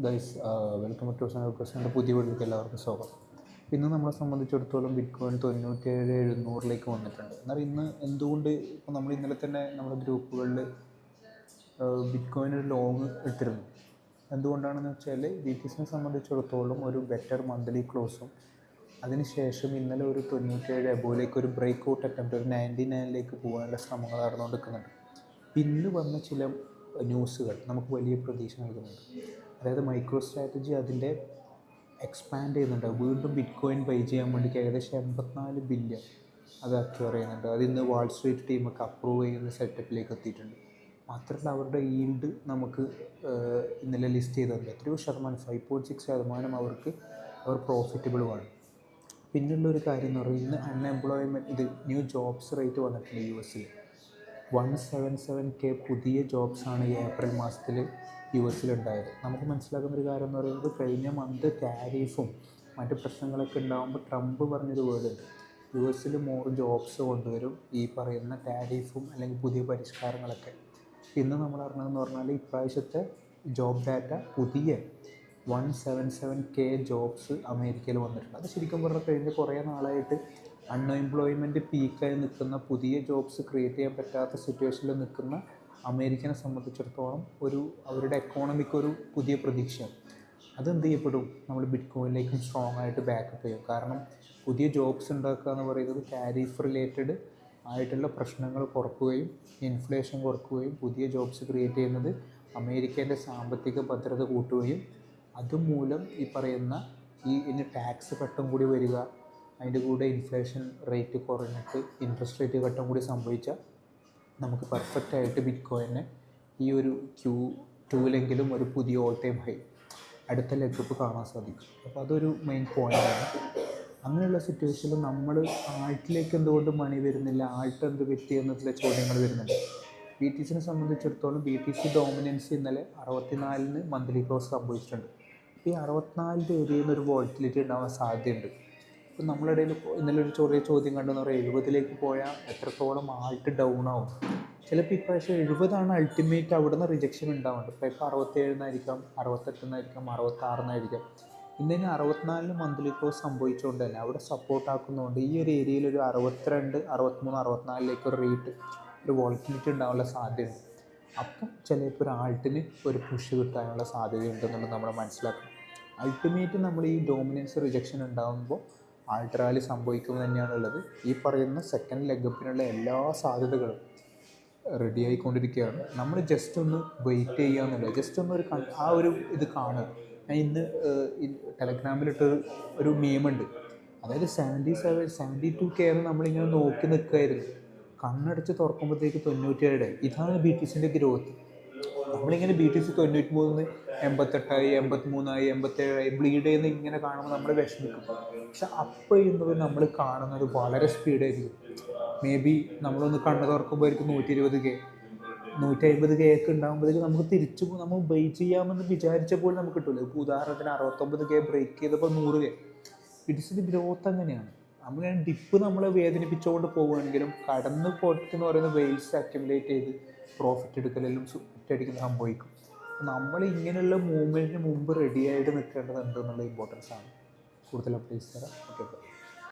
Guys, welcome to president പുതിയ വീട്ടിലേക്ക് എല്ലാവർക്കും സ്വാഗതം. ഇന്ന് നമ്മളെ സംബന്ധിച്ചിടത്തോളം ബിറ്റ്കോയിൻ 97,700 വന്നിട്ടുണ്ട്. എന്നാൽ ഇന്ന് എന്തുകൊണ്ട് ഇപ്പോൾ നമ്മൾ ഇന്നലെ തന്നെ നമ്മുടെ ഗ്രൂപ്പുകളിൽ ബിറ്റ്കോയിൻ ഒരു ലോങ് ഇട്ടിരുന്നു. എന്തുകൊണ്ടാണെന്ന് വെച്ചാൽ BTCനെ സംബന്ധിച്ചിടത്തോളം ഒരു ബെറ്റർ മന്ത്ലി ക്ലോസും അതിനുശേഷം ഇന്നലെ ഒരു 97 എബോയിലേക്ക് ഒരു ബ്രേക്ക് ഔട്ട് അറ്റംപ്റ്റ് ഒരു 99 പോകാനുള്ള ശ്രമങ്ങൾ നടന്നുകൊണ്ടിരിക്കുന്നുണ്ട്. ഇന്ന് വന്ന ചില ന്യൂസുകൾ നമുക്ക് വലിയ പ്രതീക്ഷ നൽകുന്നുണ്ട്. അതായത് മൈക്രോ സ്ട്രാറ്റജി അതിൻ്റെ എക്സ്പാൻഡ് ചെയ്യുന്നുണ്ട്. വീണ്ടും ബിറ്റ്കോയിൻ ബൈ ചെയ്യാൻ വേണ്ടി ഏകദേശം 84 ബില്യൺ അത് അക്വയർ ചെയ്യുന്നുണ്ട്. അത് ഇന്ന് വാൾ സ്ട്രീറ്റ് ടീമൊക്കെ അപ്രൂവ് ചെയ്യുന്ന സെറ്റപ്പിലേക്ക് എത്തിയിട്ടുണ്ട്. മാത്രമല്ല അവരുടെ ഈൽഡ് നമുക്ക് ഇന്നലെ ലിസ്റ്റ് ചെയ്തിട്ടുണ്ട്. എത്രയോ ശതമാനം 5.6% അവർ പ്രോഫിറ്റബിളുമാണ്. പിന്നുള്ളൊരു കാര്യം എന്ന് പറയുന്നത് അൺഎംപ്ലോയ്മെൻറ്റ്, ഇത് ന്യൂ ജോബ്സ് റേറ്റ് വന്നിട്ടുണ്ട് US 177K പുതിയ ജോബ്സാണ് ഈ ഏപ്രിൽ മാസത്തിൽ US ഉണ്ടായത്. നമുക്ക് മനസ്സിലാക്കുന്നൊരു കാര്യം എന്ന് പറയുന്നത് കഴിഞ്ഞ മന്ത് ടാരിഫും മറ്റ് പ്രശ്നങ്ങളൊക്കെ ഉണ്ടാകുമ്പോൾ ട്രംപ് പറഞ്ഞൊരു വേർഡുണ്ട്, US മോർ ജോബ്സ് കൊണ്ടുവരും ഈ പറയുന്ന ടാരിഫും അല്ലെങ്കിൽ പുതിയ പരിഷ്കാരങ്ങളൊക്കെ. ഇന്ന് നമ്മൾ അറിഞ്ഞതെന്ന് പറഞ്ഞാൽ ഇപ്രാവശ്യത്തെ ജോബ് ഡാറ്റ പുതിയ 177K ജോബ്സ് അമേരിക്കയിൽ വന്നിട്ടുണ്ട്. അത് ശരിക്കും പറഞ്ഞാൽ കഴിഞ്ഞ കുറേ നാളായിട്ട് അൺഎംപ്ലോയ്മെൻറ്റ് പീക്കായി നിൽക്കുന്ന, പുതിയ ജോബ്സ് ക്രിയേറ്റ് ചെയ്യാൻ പറ്റാത്ത സിറ്റുവേഷനിൽ നിൽക്കുന്ന അമേരിക്കനെ സംബന്ധിച്ചിടത്തോളം അവരുടെ എക്കോണമിക്ക് ഒരു പുതിയ പ്രതീക്ഷയാണ്. അതെന്ത് ചെയ്യപ്പെടും, നമ്മൾ ബിറ്റ്കോയിനിലേക്കും സ്ട്രോങ് ആയിട്ട് ബാക്കപ്പ് ചെയ്യും. കാരണം പുതിയ ജോബ്സ് ഉണ്ടാക്കുക എന്ന് പറയുന്നത് ടാരിഫ് റിലേറ്റഡ് ആയിട്ടുള്ള പ്രശ്നങ്ങൾ കുറക്കുകയും ഇൻഫ്ലേഷൻ കുറക്കുകയും പുതിയ ജോബ്സ് ക്രിയേറ്റ് ചെയ്യുന്നത് അമേരിക്കേൻ്റെ സാമ്പത്തിക ഭദ്രത കൂട്ടുകയും അതുമൂലം ഈ പറയുന്ന ഇനി ടാക്സ് ഘട്ടം കൂടി വരിക, അതിൻ്റെ കൂടെ ഇൻഫ്ലേഷൻ റേറ്റ് കുറഞ്ഞിട്ട് ഇൻട്രസ്റ്റ് റേറ്റ് ഘട്ടം കൂടി സംഭവിച്ചാൽ നമുക്ക് പെർഫെക്റ്റായിട്ട് ബിറ്റ്കോയിനെ ഈ ഒരു Q2 ഒരു പുതിയ ഓൾ ടൈം ഹൈ അടുത്ത ലെഗപ്പ് കാണാൻ സാധിക്കും. അപ്പോൾ അതൊരു മെയിൻ പോയിൻ്റാണ്. അങ്ങനെയുള്ള സിറ്റുവേഷനിൽ നമ്മൾ ആൾട്ടിലേക്ക് എന്തുകൊണ്ട് മണി വരുന്നില്ല, ആൾട്ട് എന്ത് പറ്റി എന്നുള്ള ചോദ്യങ്ങൾ വരുന്നുണ്ട്. BTCനെ സംബന്ധിച്ചിടത്തോളം BTC ഡോമിനൻസ് ഇന്നലെ 64 മന്ത്ലി ക്ലോസ് സംഭവിച്ചിട്ടുണ്ട്. ഈ 64 ഏരിയയിൽ നിന്ന് ഒരു വോളറ്റിലിറ്റി ഉണ്ടാവാൻ സാധ്യതയുണ്ട്. ഇപ്പം നമ്മളിടയിൽ ഇന്നലെ ഒരു ചെറിയ ചോദ്യം കണ്ടെന്ന് പറയുക 70 പോയാൽ എത്രത്തോളം ആൾട്ട് ഡൗൺ ആവും. ചിലപ്പോൾ ഇപ്രാവശ്യം 70 അൾട്ടിമേറ്റ്, അവിടെ നിന്ന് റിജക്ഷൻ ഉണ്ടാവുന്നുണ്ട്. ഇപ്പോൾ 67 68 66 ഇന്നതിന് 64 മന്ത്ലി ക്ലോസ് സംഭവിച്ചുകൊണ്ട് തന്നെ അവിടെ സപ്പോർട്ടാക്കുന്നതുകൊണ്ട് ഈ ഒരു ഏരിയയിൽ ഒരു 62 63 64 ഒരു വോളറ്റിലിറ്റി ഉണ്ടാവാനുള്ള സാധ്യതയുണ്ട്. അപ്പം ചിലപ്പോൾ ഒരു ആൾട്ടിന് ഒരു പുഷ് കിട്ടാനുള്ള സാധ്യതയുണ്ടെന്നുള്ളത് നമ്മൾ മനസ്സിലാക്കണം. അൾട്ടിമേറ്റ് നമ്മൾ ഈ ഡോമിനൻസ് റിജക്ഷൻ ഉണ്ടാകുമ്പോൾ ആൾട്ട് റാലി സംഭവിക്കുന്നത് തന്നെയാണുള്ളത്. ഈ പറയുന്ന സെക്കൻഡ് ലെഗപ്പിനുള്ള എല്ലാ സാധ്യതകളും റെഡി ആയിക്കൊണ്ടിരിക്കുകയാണ്. നമ്മൾ ജസ്റ്റ് ഒന്ന് വെയിറ്റ് ചെയ്യാന്നുള്ളത്, ജസ്റ്റ് ഒന്ന് ഇത് കാണുക. ഞാൻ ഇന്ന് ടെലഗ്രാമിലിട്ടൊരു മീമുണ്ട്. അതായത് 72K നമ്മളിങ്ങനെ നോക്കി നിൽക്കുകയായിരുന്നു. കണ്ണടച്ച് തുറക്കുമ്പോഴത്തേക്ക് 97. ഇതാണ് BTCൻ്റെ ഗ്രോത്ത്. നമ്മളിങ്ങനെ BTC 93 88 83 87 ബ്ലീഡ് ചെയ്യുന്ന ഇങ്ങനെ കാണുമ്പോൾ നമ്മൾ വിഷമിക്കും. പക്ഷെ അപ്പോൾ ചെയ്യുന്നത് നമ്മൾ കാണുന്നത് വളരെ സ്പീഡായിരിക്കും. മേ ബി നമ്മളൊന്ന് കണ്ണ് തുറക്കുമ്പോഴായിരിക്കും 120K 150K ഒക്കെ ഉണ്ടാകുമ്പോഴേക്കും നമുക്ക് നമ്മൾ വെയിറ്റ് ചെയ്യാമെന്ന് വിചാരിച്ചപ്പോൾ നമുക്ക് കിട്ടില്ല. ഇപ്പോൾ ഉദാഹരണത്തിന് 69K ബ്രേക്ക് ചെയ്തപ്പോൾ 100K. BTCൻ്റെ ഗ്രോത്ത് അങ്ങനെയാണ്. നമ്മളിങ്ങനെ ഡിപ്പ് നമ്മളെ വേദനിപ്പിച്ചുകൊണ്ട് പോവുകയാണെങ്കിലും കടന്ന് പോയിട്ട് പറയുന്ന വെയിൽസ് അക്യുമുലേറ്റ് ചെയ്ത് പ്രോഫിറ്റ് എടുക്കലെല്ലാം ഒറ്റയടിക്ക് സംഭവിക്കും. നമ്മൾ ഇങ്ങനെയുള്ള മൂവ്മെൻറ്റിന് മുമ്പ് റെഡിയായിട്ട് നിൽക്കേണ്ടതുണ്ട് എന്നുള്ള ഇമ്പോർട്ടൻസ് ആണ്. കൂടുതൽ അപ്ഡേറ്റ്സ് തരാം. ഓക്കെ.